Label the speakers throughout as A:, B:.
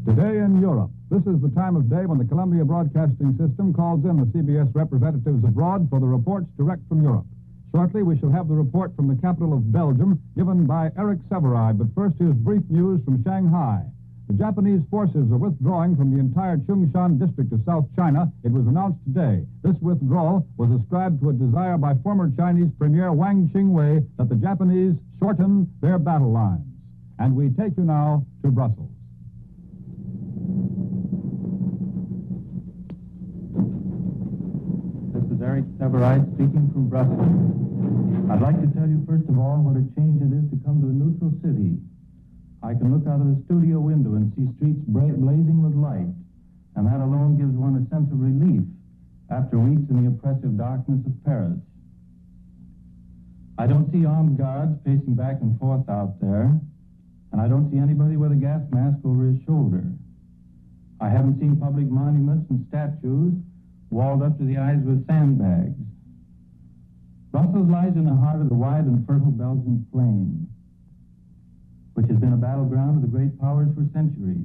A: Today in Europe, this is the time of day when the Columbia Broadcasting System calls in the CBS representatives abroad for the reports direct from Europe. Shortly, we shall have the report from the capital of Belgium, given by Eric Sevareid. But first, here's brief news from Shanghai. The Japanese forces are withdrawing from the entire Chungshan district of South China. It was announced today. This withdrawal was ascribed to a desire by former Chinese Premier Wang Qingwei that the Japanese shorten their battle lines. And we take you now to Brussels.
B: This is Eric Sevareid speaking from Brussels. I'd like to tell you, first of all, what a change it is to come to a neutral city. I can look out of the studio window and see streets blazing with light, and that alone gives one a sense of relief after weeks in the oppressive darkness of Paris. I don't see armed guards pacing back and forth out there, and I don't see anybody with a gas mask over his shoulder. I haven't seen public monuments and statues walled up to the eyes with sandbags. Brussels lies in the heart of the wide and fertile Belgian plain, which has been a battleground of the great powers for centuries.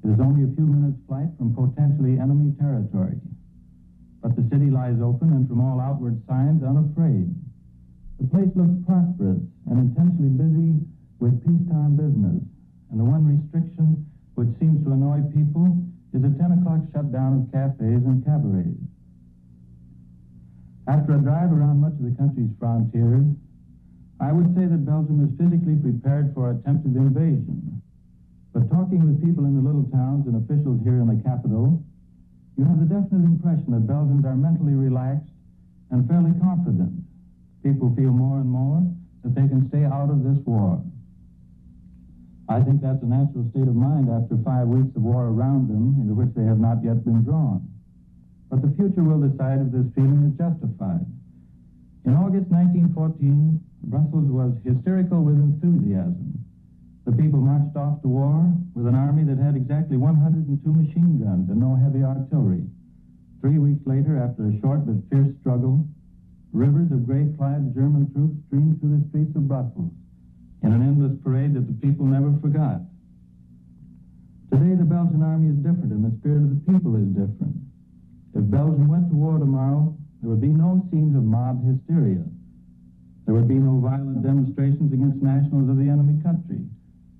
B: It is only a few minutes' flight from potentially enemy territory. But the city lies open and from all outward signs unafraid. The place looks prosperous and intensely busy with peacetime business, and the one restriction which seems to annoy people is a 10 o'clock shutdown of cafes and cabarets. After a drive around much of the country's frontiers, I would say that Belgium is physically prepared for attempted invasion. But talking with people in the little towns and officials here in the capital, you have the definite impression that Belgians are mentally relaxed and fairly confident. People feel more and more that they can stay out of this war. I think that's a natural state of mind after 5 weeks of war around them, into which they have not yet been drawn. But the future will decide if this feeling is justified. In August 1914, Brussels was hysterical with enthusiasm. The people marched off to war with an army that had exactly 102 machine guns and no heavy artillery. 3 weeks later, after a short but fierce struggle, rivers of gray-clad German troops streamed through the streets of Brussels in an endless parade that the people never forgot. Today, the Belgian army is different, and the spirit of the people is different. If Belgium went to war tomorrow, there would be no scenes of mob hysteria. There would be no violent demonstrations against nationals of the enemy country.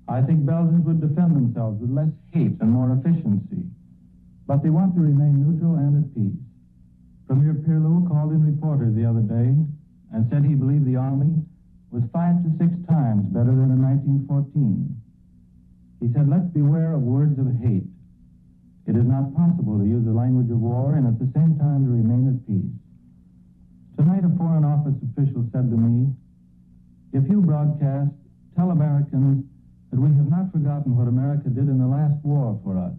B: I think Belgians would defend themselves with less hate and more efficiency. But they want to remain neutral and at peace. Premier Pirlo called in reporters the other day and said he believed the army was 5 to 6 times better than in 1914. He said, let's beware of words of hate. It is not possible to use the language of war and at the same time to remain at peace. Tonight, a Foreign Office official said to me, if you broadcast, tell Americans that we have not forgotten what America did in the last war for us,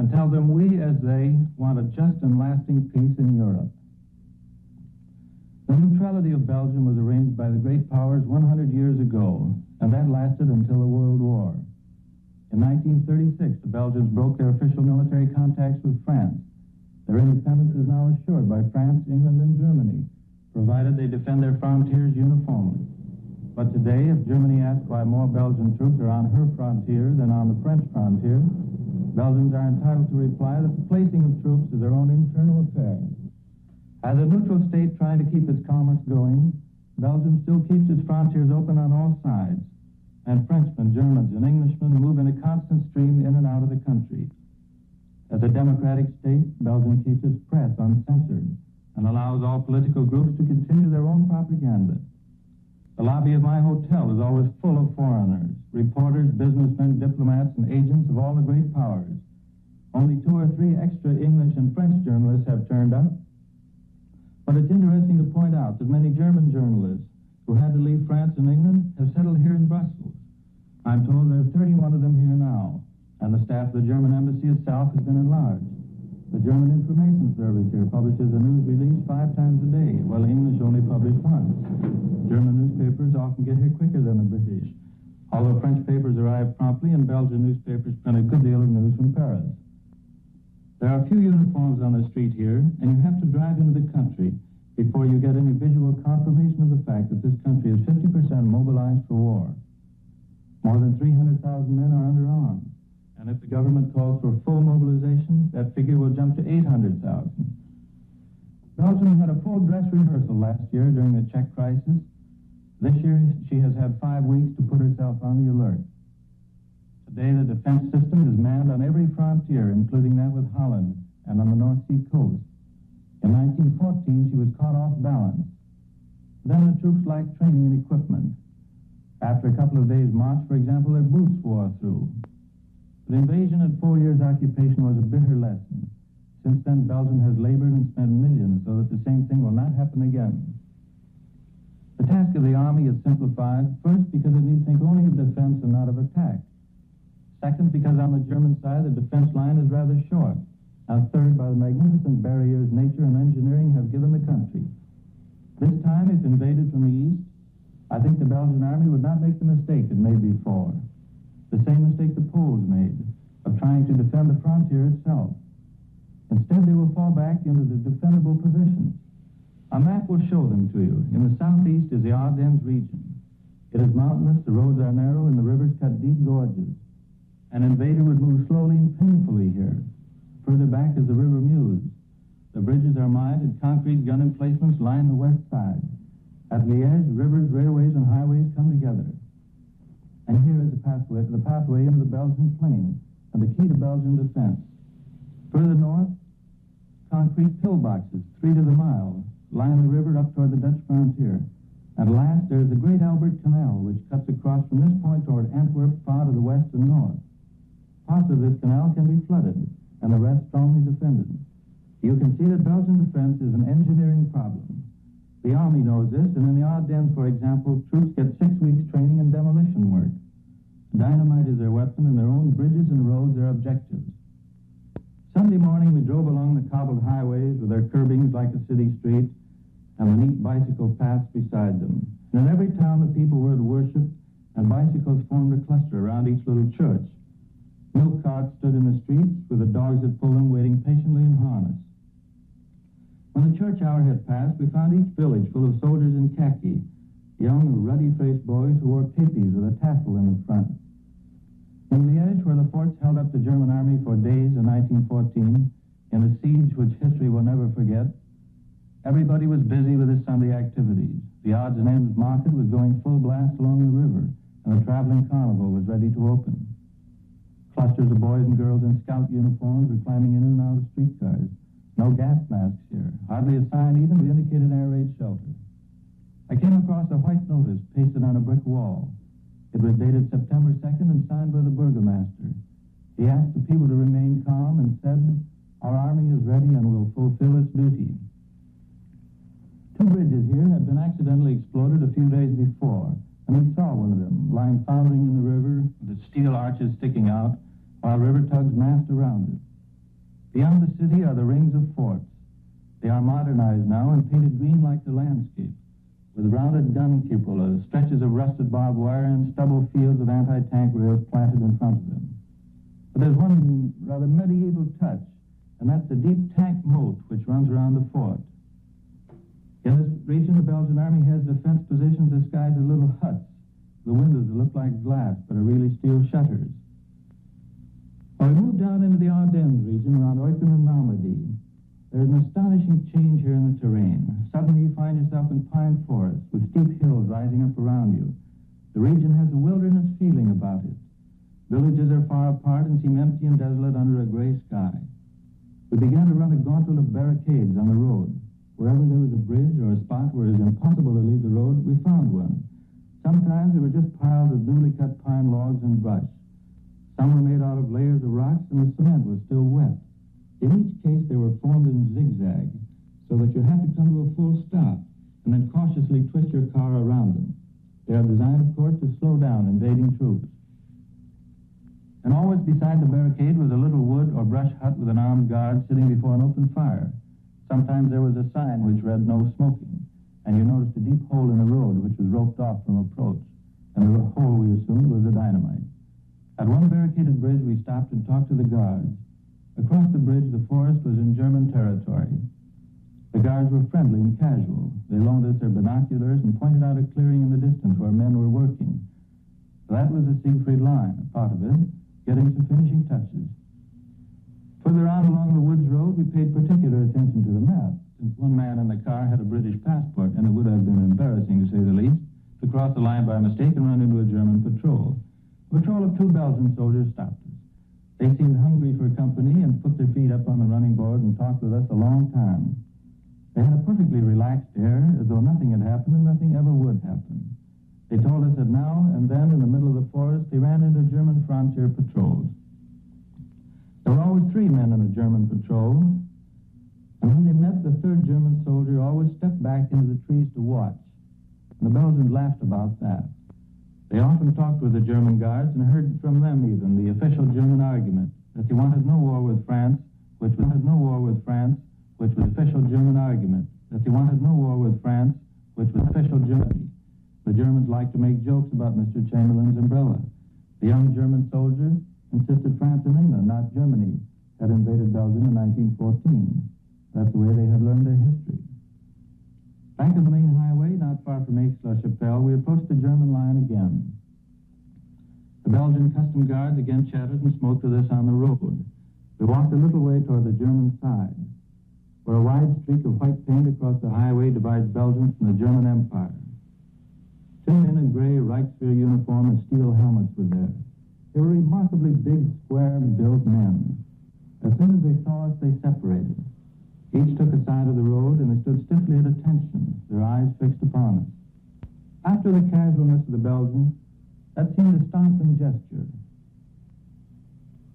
B: and tell them we, as they, want a just and lasting peace in Europe. The neutrality of Belgium was arranged by the great powers 100 years ago, and that lasted until the World War. In 1936, the Belgians broke their official military contacts with France. Their independence is now assured by France, England, and Germany, provided they defend their frontiers uniformly. But today, if Germany asks why more Belgian troops are on her frontier than on the French frontier, Belgians are entitled to reply that the placing of troops is their own internal affair. As a neutral state trying to keep its commerce going, Belgium still keeps its frontiers open on all sides, and Frenchmen, Germans, and Englishmen move in a constant stream in and out of the country. As a democratic state, Belgium keeps its press uncensored and allows all political groups to continue their own propaganda. The lobby of my hotel is always full of foreigners, reporters, businessmen, diplomats, and agents of all the great powers. Only 2 or 3 extra English and French journalists have turned up. But it's interesting to point out that many German journalists who had to leave France and England have settled here in Brussels. I'm told there are 31 of them here now, and the staff of the German embassy itself has been enlarged. The German Information Service here publishes a news release 5 times a day, while English only publish once. German newspapers often get here quicker than the British, although French papers arrive promptly and Belgian newspapers print a good deal of news from Paris. There are few uniforms on the street here, and you have to drive into the country before you get any visual confirmation of the fact that this country is 50% mobilized for war. More than 300,000 men are under arms, and if the government calls for full mobilization, that figure will jump to 800,000. Belgium had a full dress rehearsal last year during the Czech crisis. This year, she has had 5 weeks to put herself on the alert. Today, the defense system is manned on every frontier, including that with Holland and on the North Sea coast. In 1914, she was caught off balance. Then the troops lacked training and equipment. After a couple of days' march, for example, their boots wore through. The invasion and 4 years' occupation was a bitter lesson. Since then, Belgium has labored and spent millions so that the same thing will not happen again. The task of the army is simplified, first because it needs think only of defense and not of attack. Second, because on the German side, the defense line is rather short. And third, by the magnificent barriers nature and engineering have given the country. This time, if invaded from the east, I think the Belgian army would not make the mistake it made before. The same mistake the Poles made, of trying to defend the frontier itself. Instead, they will fall back into the defendable positions. A map will show them to you. In the southeast is the Ardennes region. It is mountainous, the roads are narrow, and the rivers cut deep gorges. An invader would move slowly and painfully here. Further back is the River Meuse. The bridges are mined and concrete gun emplacements line the west side. At Liège, rivers, railways, and highways come together. And here is the pathway into the Belgian plain, and the key to Belgian defense. Further north, concrete pillboxes, 3 to the mile, line the river up toward the Dutch frontier. At last, there is the Great Albert Canal, which cuts across from this point toward Antwerp far to the west and north. Parts of this canal can be flooded, and the rest strongly defended. You can see that Belgian defense is an engineering problem. The Army knows this, and in the Ardennes, for example, troops get 6 weeks training in demolition work. Dynamite is their weapon, and their own bridges and roads their objectives. Sunday morning, we drove along the cobbled highways with their curbings like a city street, and the neat bicycle paths beside them. And in every town, the people were at worship, and bicycles formed a cluster around each little church. Milk carts stood in the streets, with the dogs that pulled them waiting patiently in harness. When the church hour had passed, we found each village full of soldiers in khaki, young, ruddy-faced boys who wore képis with a tassel in the front. In Liège, where the forts held up the German army for days in 1914, in a siege which history will never forget, everybody was busy with his Sunday activities. The odds and ends market was going full blast along the river, and the traveling carnival was ready to open. Clusters of boys and girls in scout uniforms were climbing in and out of streetcars. No gas masks here, hardly a sign even to indicate an air raid shelter. I came across a white notice pasted on a brick wall. It was dated September 2nd and signed by the burgomaster. He asked the people to remain calm and said, "Our army is ready and will fulfill its duty." 2 bridges here had been accidentally exploded a few days before, and we saw one of them lying foundering in the river with its steel arches sticking out while river tugs massed around it. Beyond the city are the rings of forts. They are modernized now and painted green like the landscape, with rounded gun cupolas, stretches of rusted barbed wire, and stubble fields of anti-tank rails planted in front of them. But there's one rather medieval touch, and that's the deep tank moat which runs around the fort. In this region, the Belgian army has defense positions disguised as little huts. The windows that look like glass, but are really steel shutters. When we moved down into the Ardennes region around Eupen and Normandy, there's an astonishing change here in the terrain. Suddenly you find yourself in pine forests with steep hills rising up around you. The region has a wilderness feeling about it. Villages are far apart and seem empty and desolate under a gray sky. We began to run a gauntlet of barricades on the road. Wherever there was a bridge or a spot where it was impossible to leave the road, we found one. Sometimes they were just piles of newly cut pine logs and brush. Some were made out of layers of rocks, and the cement was still wet. In each case, they were formed in zigzag, so that you had to come to a full stop and then cautiously twist your car around them. They are designed, of course, to slow down invading troops. And always beside the barricade was a little wood or brush hut with an armed guard sitting before an open fire. Sometimes there was a sign which read, "No smoking," and you noticed a deep hole in the road which was roped off from approach, and the hole, we assumed, was a dynamite. At one barricaded bridge, we stopped and talked to the guards. Across the bridge, the forest was in German territory. The guards were friendly and casual. They loaned us their binoculars and pointed out a clearing in the distance where men were working. That was the Siegfried Line, a part of it, getting to finishing touches. Further on along the woods road, we paid particular attention to the map, since one man in the car had a British passport, and it would have been embarrassing, to say the least, to cross the line by mistake and run into a German patrol. A patrol of 2 Belgian soldiers stopped us. They seemed hungry for company and put their feet up on the running board and talked with us a long time. They had a perfectly relaxed air, as though nothing had happened and nothing ever would happen. They told us that now and then, in the middle of the forest, they ran into German frontier patrols. There were always 3 men in a German patrol, and when they met, the 3rd German soldier always stepped back into the trees to watch. And the Belgians laughed about that. They often talked with the German guards and heard from them even the official German argument that they wanted no war with France, which was the official German argument that they wanted no war with France, which was official Germany. The Germans liked to make jokes about Mr. Chamberlain's umbrella. The young German soldiers insisted France and England, not Germany, had invaded Belgium in 1914. That's the way they had learned their history. Back on the main highway, not far from Aix-la-Chapelle, we approached the German line again. The Belgian custom guards again chatted and smoked with us on the road. We walked a little way toward the German side, where a wide streak of white paint across the highway divides Belgium from the German Empire. 2 men in gray Reichswehr uniform and steel helmets were there. They were remarkably big, square-built men. As soon as they saw us, they separated. Each took a side of the road, and they stood stiffly at attention, their eyes fixed upon us. After the casualness of the Belgians, that seemed a startling gesture.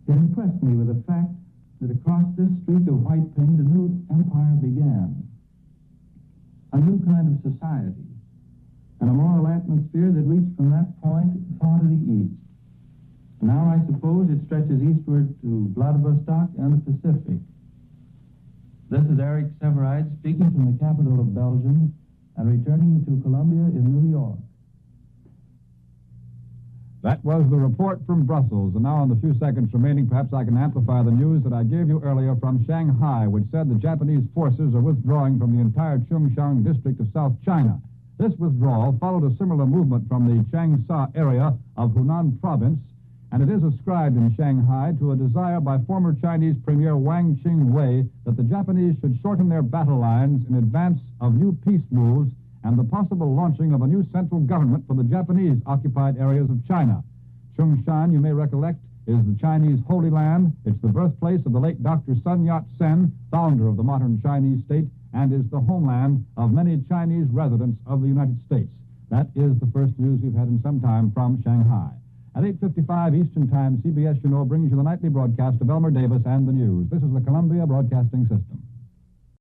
B: It impressed me with the fact that across this streak of white paint, a new empire began. A new kind of society, and a moral atmosphere that reached from that point far to the east. Now, I suppose, it stretches eastward to Vladivostok and the Pacific. This is Eric Sevareid speaking from the capital of Belgium and returning to Columbia in New York.
A: That was the report from Brussels. And now, in the few seconds remaining, perhaps I can amplify the news that I gave you earlier from Shanghai, which said the Japanese forces are withdrawing from the entire Chungshan district of South China. This withdrawal followed a similar movement from the Changsha area of Hunan province, and it is ascribed in Shanghai to a desire by former Chinese Premier Wang Qingwei that the Japanese should shorten their battle lines in advance of new peace moves and the possible launching of a new central government for the Japanese-occupied areas of China. Chungshan, you may recollect, is the Chinese Holy Land. It's the birthplace of the late Dr. Sun Yat-sen, founder of the modern Chinese state, and is the homeland of many Chinese residents of the United States. That is the first news we've had in some time from Shanghai. At 8:55 Eastern Time, CBS, brings you the nightly broadcast of Elmer Davis and the news. This is the Columbia Broadcasting System.